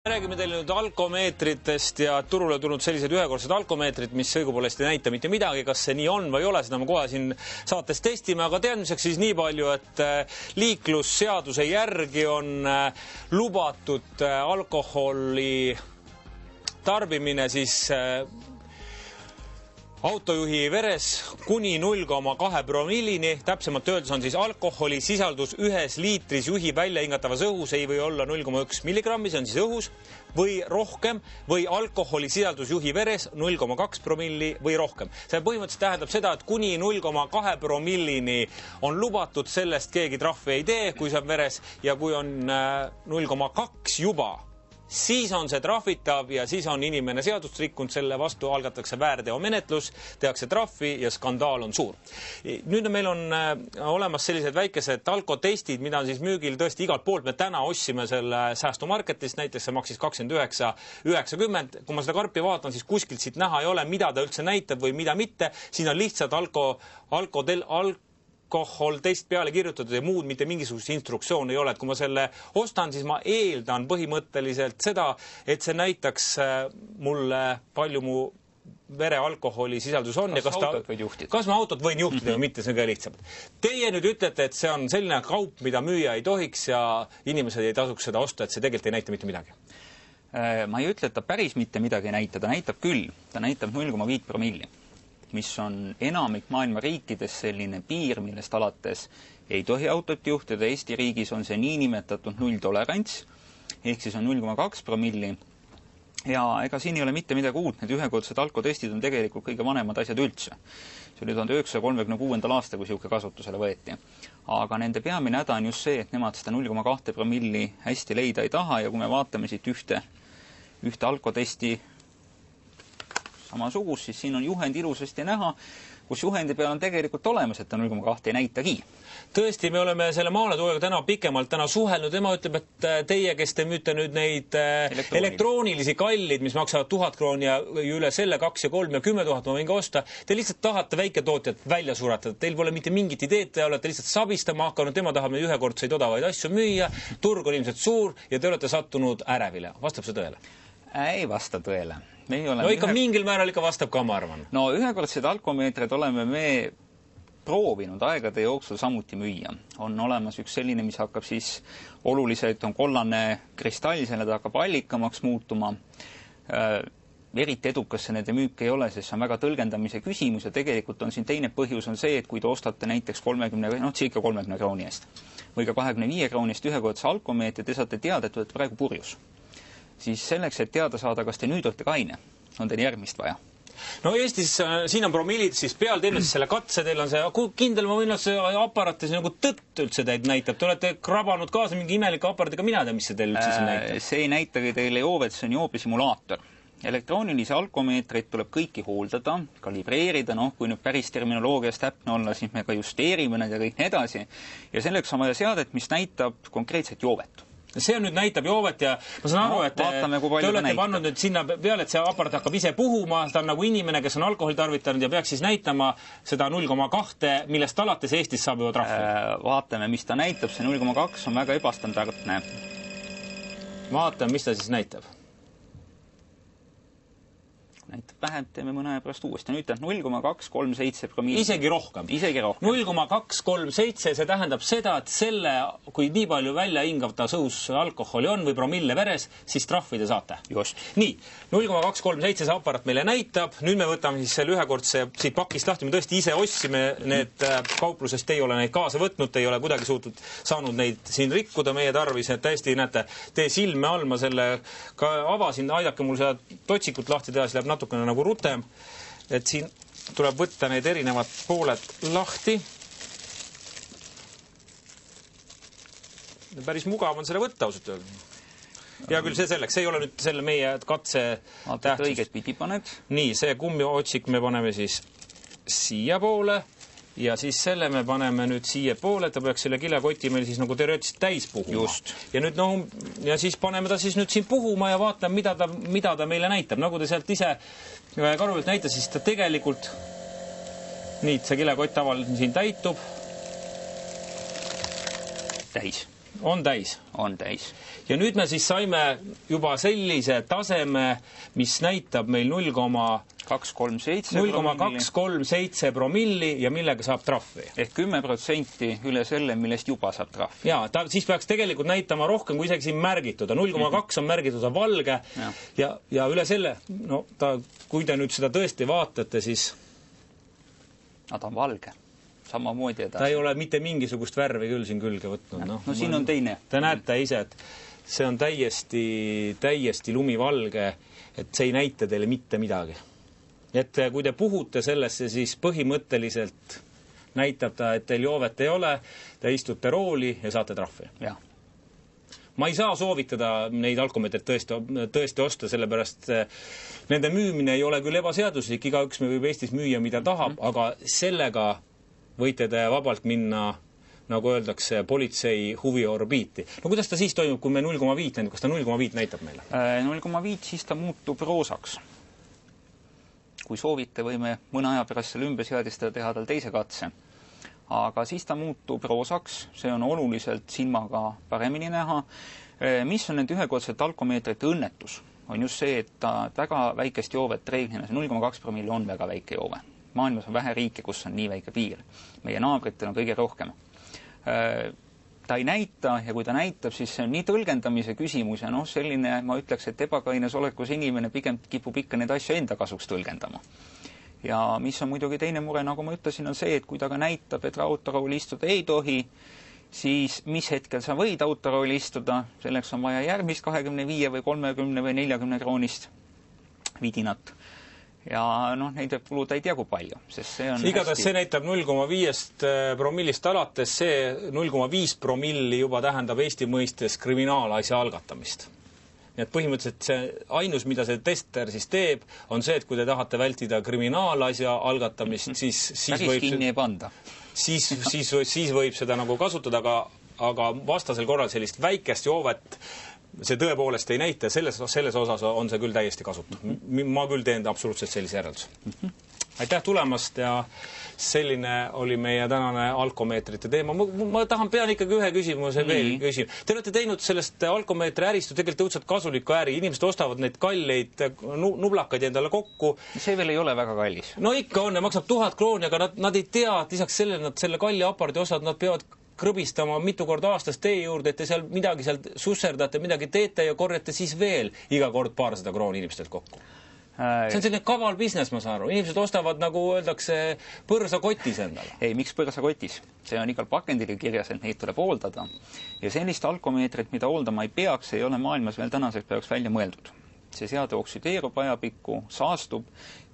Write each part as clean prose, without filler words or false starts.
Räägime teile nüüd alkomeetritest ja turule tulnud sellised ühekordsed alkomeetrid, mis õigupoolest ei näita mitte midagi, kas see nii on või ei ole, seda me kohe siin saates testime, aga teadmiseks siis nii palju, et liiklusseaduse järgi on lubatud alkoholi tarbimine siis autojuhi veres kuni 0,2 promillini, täpsemalt öeldes on siis alkoholi sisaldus 1 liitris juhi välja hingatavas õhus ei või olla 0,1 milligrammi, see on siis õhus, või rohkem, või alkoholi sisaldus juhi veres 0,2 promilli või rohkem. See põhimõtteliselt tähendab seda, et kuni 0,2 promillini on lubatud, sellest keegi trahvi ei tee, kui see on veres, ja kui on 0,2 juba, siis on see trahvitav ja siis on inimene seadust rikkunud, selle vastu algatakse väärteomenetlus, tehakse trahvi ja skandaal on suur. Nüüd meil on olemas sellised väikesed alkotestid, mida on siis müügil tõesti igalt poolt. Me täna ostsime selle säästumarketist, näiteks see maksis 29,90. Kui ma seda karpi vaatan, siis kuskilt siit näha ei ole, mida ta üldse näitab või mida mitte. Siin on lihtsalt alkohol teist peale kirjutatud ja muud mitte mingisugust instruktsioon ei ole. Et kui ma selle ostan, siis ma eeldan põhimõtteliselt seda, et see näitaks mulle palju mu vere alkoholi sisaldus on. Kas autot võid juhtida? Kas ma autot võin juhtida või mitte, see on ka lihtsalt. Teie nüüd ütlete, et see on selline kaup, mida müüa ei tohiks ja inimesed ei tasuks seda osta, et see tegelikult ei näita mitte midagi. Ma ei ütle, et ta päris mitte midagi ei näita, ta näitab küll. Ta näitab 0,5 promilli. Mis on enamik maailma riikides selline piir, millest alates ei tohi autot juhtida. Eesti riigis on see niinimetatud nulltolerants, ehk siis on 0,2 promilli. Ja ega siin ei ole mitte midagi uut, need ühekordsed alkotestid on tegelikult kõige vanemad asjad üldse. See oli 1936. aasta, kui sihuke kasutusele võeti. Aga nende peamine häda on just see, et nemad seda 0,2 promilli hästi leida ei taha ja kui me vaatame siit ühte alkotesti samasugus, siis siin on juhend ilusasti näha, kus juhendi peal on tegelikult olemas, et ta 0,2 ei näitagi. Tõesti, me oleme selle maaletoojaga täna pikemalt suhelnud. Tema ütleb, et teie, kes te müüte nüüd neid elektroonilisi kallid, mis maksavad 1000 krooni ja üle selle 2 ja 3 ja 10 000 ma võin ka osta, te lihtsalt tahate väiketootjat välja suretada. Teil pole mitte mingit ideed, te olete lihtsalt sabistama hakanud, tema tahab neid ühekordseid odavaid asju müüa, turg on ilmselt suur ja te olete sattunud ärevile. Vastab see tõele? Ei vasta tõele. No ikka mingil määral ikka vastab ka, ma arvan. No ühekordseid alkomeetreid oleme me proovinud aegade jooksul samuti müüa. On olemas üks selline, mis hakkab siis oluliselt, on kollane kristall, selle ta hakkab allikamaks muutuma. Eriti edukas see nende müük ei ole, sest see on väga tõlgendamise küsimus ja tegelikult on siin teine põhjus on see, et kui te ostate näiteks 30 krooni eest või ka 25 krooni eest ühekordse alkomeetri, te saate teada, et olete praegu purjus. Siis selleks, et teada saada, kas te nüüd olete kaine, on teil järgmist vaja. No Eestis siin on promillid, siis peal teeme siis selle katse, teil on see kindel, ma võin see aparaat nagu tõtt üldse teid näitab. Te olete krabanud kaasa mingi imelike aparaadiga, mina tea, mis see teil üldse siin näitab. See ei näitagi teile joovet, see on joobesimulaator. Elektroonilisi alkomeetreid tuleb kõiki hooldada, kalibreerida, kui nüüd päris terminoloogias täpne olla, siis me ka justeerime need ja kõik nii edasi. Ja selleks on vaja seadet, mis näitab konkreetset joovet. See on nüüd näitab joovet ja ma saan aru, et te olete pannud nüüd sinna peale, et see aparaat hakkab ise puhuma, ta on nagu inimene, kes on alkoholi tarvitanud ja peaks siis näitama seda 0,2, millest alates Eestis saab juba trahvi. Vaatame, mis ta näitab, see 0,2 on väga ebastandardne. Vaatame, mis ta siis näitab. Näitab vähem, teeme mõne aja pärast uuesti. Nüüd ta 0,237 promilli. Isegi rohkem. 0,237, see tähendab seda, et selle, kui nii palju välja hingavta õhus alkoholi on või promille veres, siis trahvi te saate. Just. Nii, 0,237 see aparaat meile näitab. Nüüd me võtame siis selle ühekordse siit pakist lahti. Me tõesti ise ostsime need kauplusest, ei ole neid kaasa võtnud, ei ole kuidagi saanud neid siin rikkuda meie tarvis. Täiesti näete, tee silme all, ma selle ka avasin, aidake mul seda totsikut lahti teha, siis läheb natukene nagu rutem, et siin tuleb võtta need erinevad pooled lahti. Päris mugav on selle võtta ausalt öelda. Ja küll see selleks, see ei ole nüüd selle meie katse tähtsus. Õiget pidi paned. Nii, see kummiotsik me paneme siis siia poole ja siis selle me paneme nüüd siia poole, et ta peaks selle kilekoti meil siis nagu teoreetiliselt täis puhuma. Just. Ja nüüd ja siis paneme ta siis nüüd siin puhuma ja vaatame, mida ta meile näitab. Nagu te sealt ise karuvelt näita, siis ta tegelikult nii, see kilekott tavaliselt siin täitub. Täis. On täis. On täis. Ja nüüd me siis saime juba sellise taseme, mis näitab meil 0,237 promilli ja millega saab trahvi. Ehk 10% üle selle, millest juba saab trahvi. Jaa, siis peaks tegelikult näitama rohkem, kui isegi siin märgitud. 0,2 on märgitud valge ja üle selle, no kui te nüüd seda tõesti vaatate, siis... Ta on valge. Samamoodi edasi. Ta ei ole mitte mingisugust värvi küll siin külge võtnud. No siin on teine. Te näete ise, et see on täiesti lumivalge, et see ei näita teile mitte midagi. Et kui te puhute sellesse, siis põhimõtteliselt näitab ta, et teil joovet ei ole, te istute rooli ja saate trahvi. Jah. Ma ei saa soovitada neid alkomeetreid tõesti osta, sellepärast nende müümine ei ole küll ebaseaduslik, igaüks me võib Eestis müüa, mida tahab, aga sellega võite te vabalt minna, nagu öeldakse, politsei huviorbiiti. No kuidas ta siis toimub, kui me 0,5 näitab? Kas ta 0,5 näitab meile? 0,5 siis ta muutub roosaks. Kui soovite, võime mõne aja pärast selle ümberseadistada, teha tal teise katse. Aga siis ta muutub roosaks, see on oluliselt silmaga paremini näha. Mis on need ühekordsed alkomeetrite õnnetus? On just see, et ta väga väikest joovet reeglina, 0,2 promilli on väga väike joove. Maailmas on vähe riike, kus on nii väike piir. Meie naabritel on kõige rohkem. Ta ei näita ja kui ta näitab, siis see on nii tõlgendamise küsimus ja selline, ma ütleks, et ebakaines olekus inimene pigem kipub ikka need asju enda kasuks tõlgendama. Ja mis on muidugi teine mure, nagu ma ütlesin, on see, et kui ta ka näitab, et autorooli istuda ei tohi, siis mis hetkel sa võid autorooli istuda, selleks on vaja järgmist 25 või 30 või 40 kroonist vidinat. Ja neid võib kuluda ei tea kui palju, sest see on igatahes see näitab 0,5 promillist alates, see 0,5 promilli juba tähendab Eesti mõistes kriminaalasja algatamist. Nii et põhimõtteliselt see ainus, mida see tester siis teeb, on see, et kui te tahate vältida kriminaalasja algatamist, siis võib kinni ei panda. Siis võib seda nagu kasutada, aga vastasel korral sellist väikest joovet see tõepoolest ei näita, selles osas on see küll täiesti kasutu. Ma küll teen absoluutselt sellise järelduse. Aitäh tulemast ja selline oli meie tänane alkomeetrite teema. Ma pean ikkagi ühe küsimuse veel küsima. Te olete teinud sellest alkomeetri äristu tegelikult õudselt kasulikku äri. Inimesed ostavad neid kalleid nublakaid endale kokku. See veel ei ole väga kallis. No ikka on, maksab 1000 krooni, aga nad ei tea, et lisaks sellele nad selle kalli apardi osad, nad peavad krõbistama mitu korda aastas teie juurde, et te seal midagi seal susserdate, midagi teete ja korjate siis veel iga kord 200 krooni inimestelt kokku. See on selline kaval business, ma saan aru. Inimesed ostavad, nagu öeldakse, põrsakotis endale. Ei, miks põrsakotis? See on igal pakendil kirjas, et neid tuleb hooldada. Ja sellist alkomeetrit, mida hooldama ei peaks, ei ole maailmas veel tänaseks peaks välja mõeldud. See seade oksideerub ajapikku, saastub,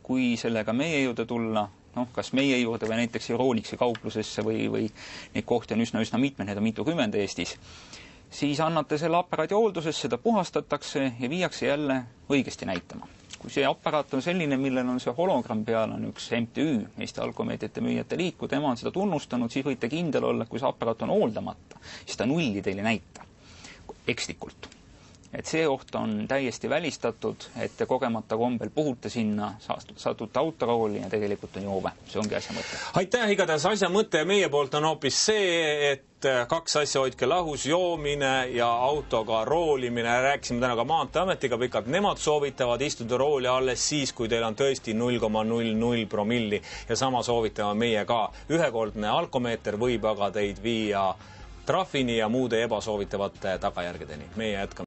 kui sellega meie juurde tulla, kas meie juurde või näiteks Euronixi kauplusesse või neid kohti on üsna mitmed, need on mitukümmend Eestis, siis annate selle aparaadi hooldusesse, seda puhastatakse ja viiakse jälle õigesti näitama. Kui see aparaat on selline, millel on see hologramm peal, on üks MTÜ, Eesti alkomeetrite müüjate liik, kui tema on seda tunnustanud, siis võite kindel olla, kui see aparaat on hooldamata, siis ta nulli teile näita ekslikult. Et see oht on täiesti välistatud, et te kogemata kombel puhute sinna, satute autorooli ja tegelikult on joove. See ongi asja mõte. Aitäh, igatahes asja mõte meie poolt on hoopis see, et kaks asja hoidke lahus, joomine ja autoga roolimine. Rääkisime täna ka Maanteeametiga pikalt. Nemad soovitavad istuda rooli alles siis, kui teil on tõesti 0,00 promilli ja sama soovitame meie ka. Ühekordne alkomeeter võib aga teid viia trahvini ja muude ebasoovitavate tagajärgedeni. Meie jätkame.